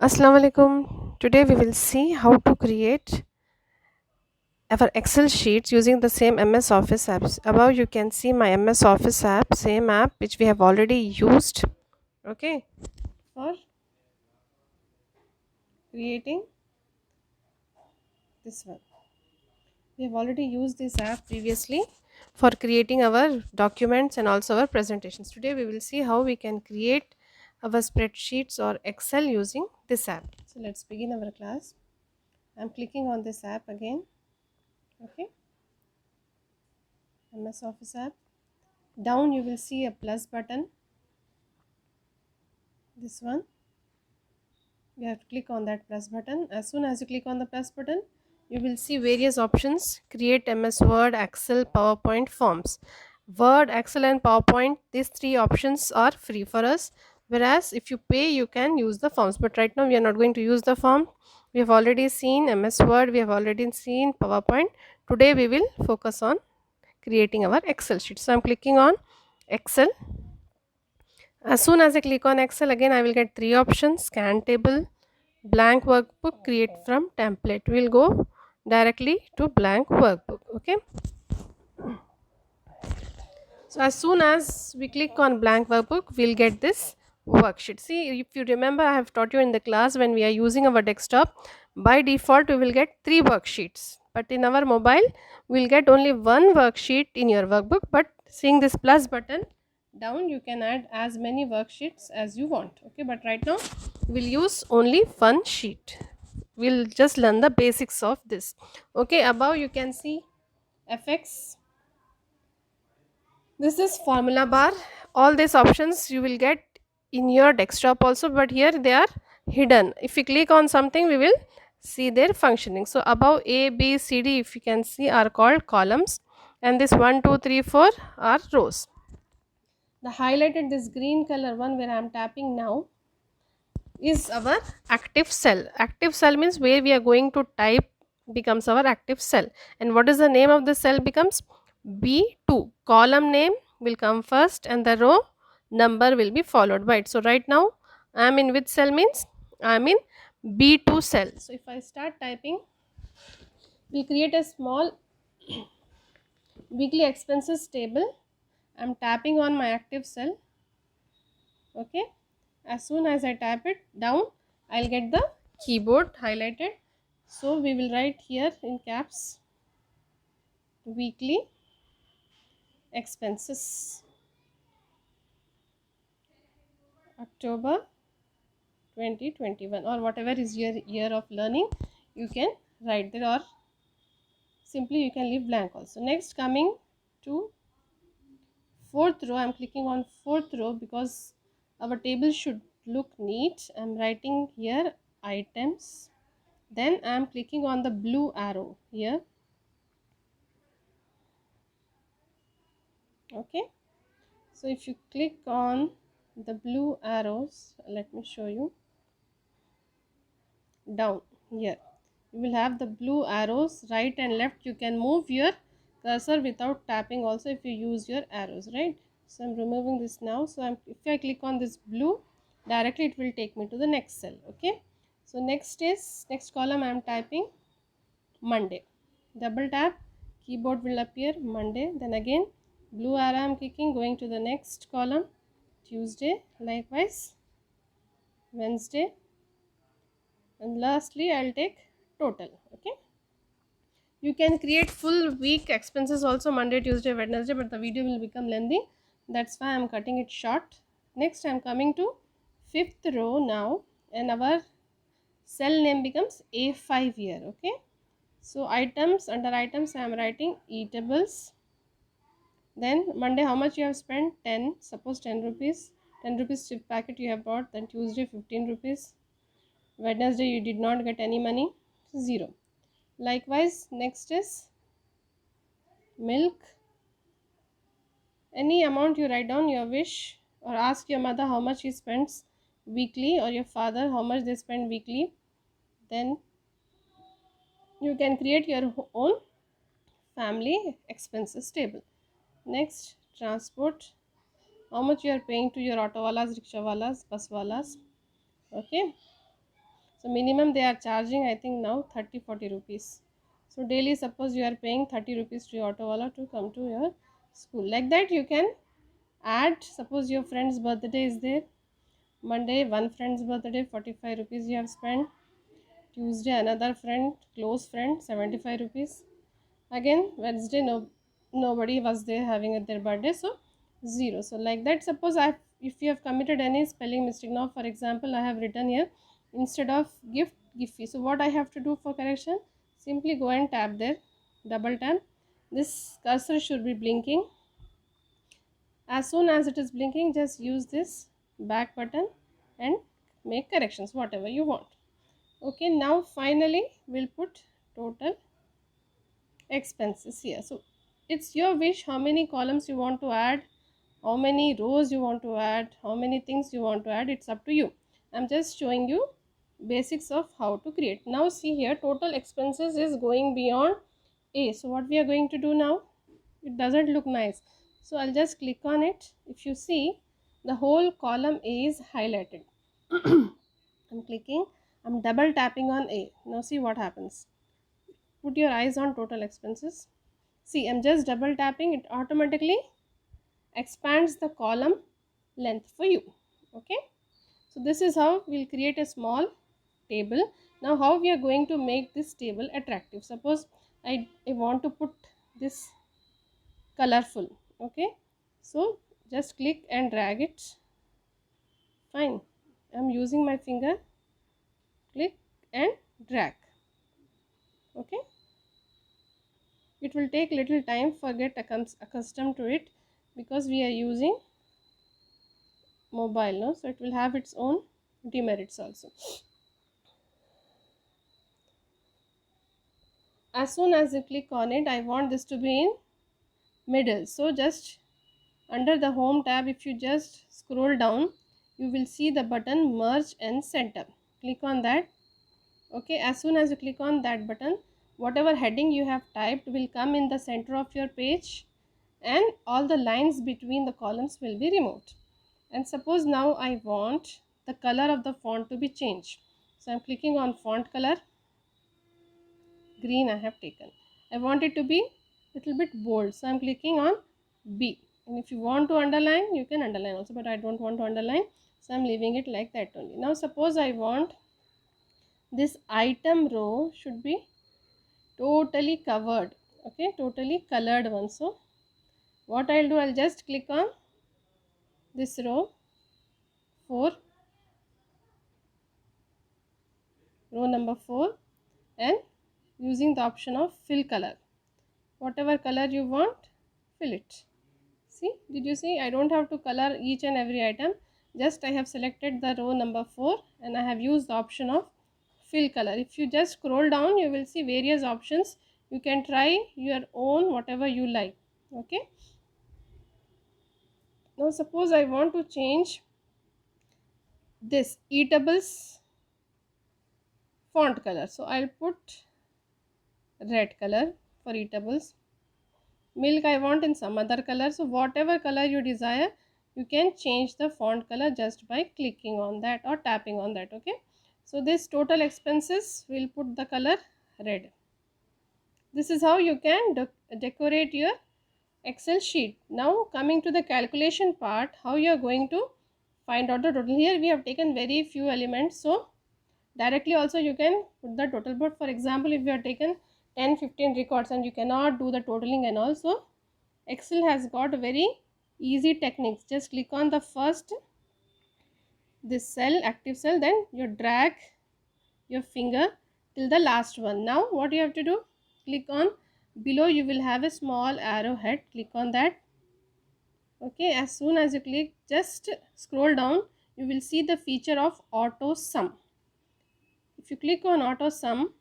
Assalamu alaikum. Today we will see how to create our Excel sheets using the same MS Office apps. Above you can see my MS Office app, same app which we have already used. Okay, for creating this one. We have already used this app previously for creating our documents and also our presentations. Today we will see how we can create our spreadsheets or Excel using this app. So let's begin our class. I'm clicking on this app again. Okay, MS Office app. Down you will see a plus button, this one. You have to click on that plus button. As soon as you click on the plus button, you will see various options: create MS Word, Excel, PowerPoint, forms. Word, Excel and PowerPoint, these three options are free for us, whereas if you pay you can use the forms, but right now we are not going to use the form. We have already seen MS Word, we have already seen PowerPoint. Today we will focus on creating our Excel sheet. So I'm clicking on Excel. As soon as I click on Excel, again I will get three options: scan table, blank workbook, create from template. We'll go directly to blank workbook. Okay. So as soon as we click on blank workbook, we'll get this worksheet. See, if you remember, I have taught you in the class when we are using our desktop, by default we will get three worksheets. But in our mobile, we'll get only one worksheet in your workbook. But seeing this plus button down, you can add as many worksheets as you want. Okay, but right now we'll use only one sheet. We'll just learn the basics of this. Okay, above you can see FX. This is formula bar. All these options you will get in your desktop also, but here they are hidden. If you click on something, we will see their functioning. So above A, B, C, D, if you can see, are called columns, and this 1, 2, 3, 4 are rows. The highlighted, this green color one where I am tapping now, is our active cell. Active cell means where we are going to type becomes our active cell. And what is the name of the cell becomes B2. Column name will come first and the row number will be followed by it. So right now I am in which cell means I am in B2 cell. So if I start typing, we create a small weekly expenses table. I am tapping on my active cell. Okay, as soon as I tap it down, I'll get the keyboard highlighted. So we will write here in caps weekly expenses October 2021, or whatever is your year of learning, you can write there, or simply you can leave blank also. Next, coming to fourth row, I'm clicking on fourth row because our table should look neat. I'm writing here items. Then I'm clicking on the blue arrow here. Okay, so if you click on the blue arrows, let me show you down here, you will have the blue arrows right and left. You can move your cursor without tapping also if you use your arrows, right? So I'm removing this now. So if I click on this blue, directly it will take me to the next cell. Okay, so next column I am typing Monday. Double tap, keyboard will appear Monday. Then again blue arrow I am clicking, going to the next column Tuesday, likewise Wednesday, and lastly I'll take total. Okay, you can create full week expenses also, Monday, Tuesday, Wednesday, but the video will become lengthy. That's why I'm cutting it short. Next I'm coming to fifth row now, and our cell name becomes A5 here. Okay, so items, under items I am writing eatables. Then Monday, how much you have spent? 10, suppose 10 rupees. 10 rupees chip packet you have bought. Then Tuesday 15 rupees. Wednesday you did not get any money, 0. Likewise, next is milk. Any amount you write down your wish, or ask your mother how much she spends weekly, or your father how much they spend weekly. Then you can create your own family expenses table. Next, transport, how much you are paying to your auto walas, rickshaw walas, bus walas. Okay, So minimum they are charging, I think now 30-40 rupees. So daily suppose you are paying 30 rupees to your auto wala to come to your school. Like that you can add, suppose your friend's birthday is there. Monday one friend's birthday, 45 rupees you have spent. Tuesday another friend, close friend, 75 rupees. Again Wednesday nobody was there having at their birthday, so 0. So like that, suppose if you have committed any spelling mistake, now for example I have written here instead of gift, giffy. So what I have to do for correction, simply go and tap there, double tap. This cursor should be blinking. As soon as it is blinking, just use this back button and make corrections whatever you want. Okay, now finally we'll put total expenses here. So it's your wish how many columns you want to add, how many rows you want to add, how many things you want to add, it's up to you. I'm just showing you basics of how to create. Now see here, total expenses is going beyond A. So what we are going to do now, it doesn't look nice, so I'll just click on it. If you see, the whole column A is highlighted. I'm clicking, I'm double tapping on A. Now see what happens. Put your eyes on total expenses. See, I'm just double tapping, it automatically expands the column length for you. Okay, so this is how we'll create a small table. Now how we are going to make this table attractive? Suppose I want to put this colorful. Okay, so just click and drag it. Fine, I'm using my finger, click and drag. Okay, it will take little time for get accustomed to it because we are using mobile, no, so it will have its own demerits also. As soon as you click on it, I want this to be in middle, so just under the home tab, if you just scroll down, you will see the button merge and center. Click on that. Okay, as soon as you click on that button, whatever heading you have typed will come in the center of your page and all the lines between the columns will be removed. And suppose now I want the color of the font to be changed, so I'm clicking on font color, green I have taken. I want it to be little bit bold, so I'm clicking on B. And if you want to underline, you can underline also, but I don't want to underline, so I'm leaving it like that only. Now suppose I want this item row should be totally covered, okay, totally colored one. So what I'll do, I'll just click on this row 4, row number 4, and using the option of fill color, whatever color you want, fill it. See, did you see, I don't have to color each and every item, just I have selected the row number 4 and I have used the option of fill color. If you just scroll down, you will see various options, you can try your own whatever you like. Okay, now suppose I want to change this eatables font color, so I'll put red color for eatables. Milk I want in some other color, so whatever color you desire, you can change the font color just by clicking on that or tapping on that. Okay, so this total expenses will put the color red. This is how you can decorate your Excel sheet. Now coming to the calculation part, how you are going to find out the total. Here we have taken very few elements, so directly also you can put the total. But for example, if you have taken 10-15 records and you cannot do the totaling and also, Excel has got very easy techniques. Just click on the first this cell, active cell, then you drag your finger till the last one. Now what you have to do, click on below, you will have a small arrowhead, click on that. Okay, as soon as you click, just scroll down, you will see the feature of auto sum. If you click on auto sum,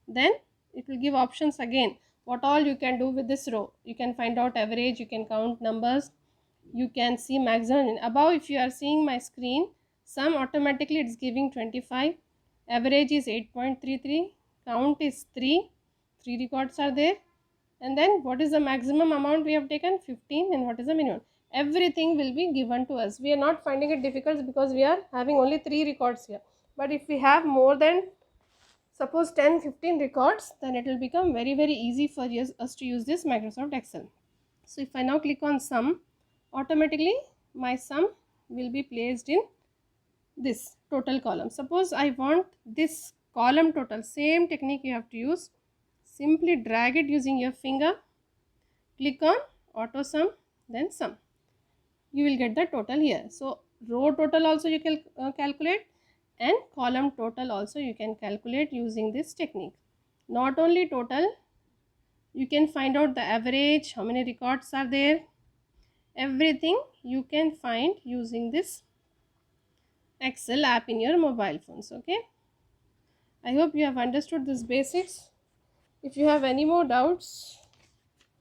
then it will give options again what all you can do with this row. You can find out average, you can count numbers, you can see maximum. Above, if you are seeing my screen, sum automatically it's giving 25, average is 8.33, count is 3 records are there, and then what is the maximum amount we have taken, 15, and what is the minimum. Everything will be given to us. We are not finding it difficult because we are having only 3 records here. But if we have more than suppose 10-15 records, then it will become very easy for us to use this Microsoft Excel. So if I now click on sum, automatically my sum will be placed in this total column. Suppose I want this column total, same technique you have to use. Simply drag it using your finger, click on auto sum, then sum. You will get the total here. So row total also you can calculate, and column total also you can calculate using this technique. Not only total, you can find out the average, how many records are there, everything you can find using this Excel app in your mobile phones. Okay, I hope you have understood this basics. If you have any more doubts,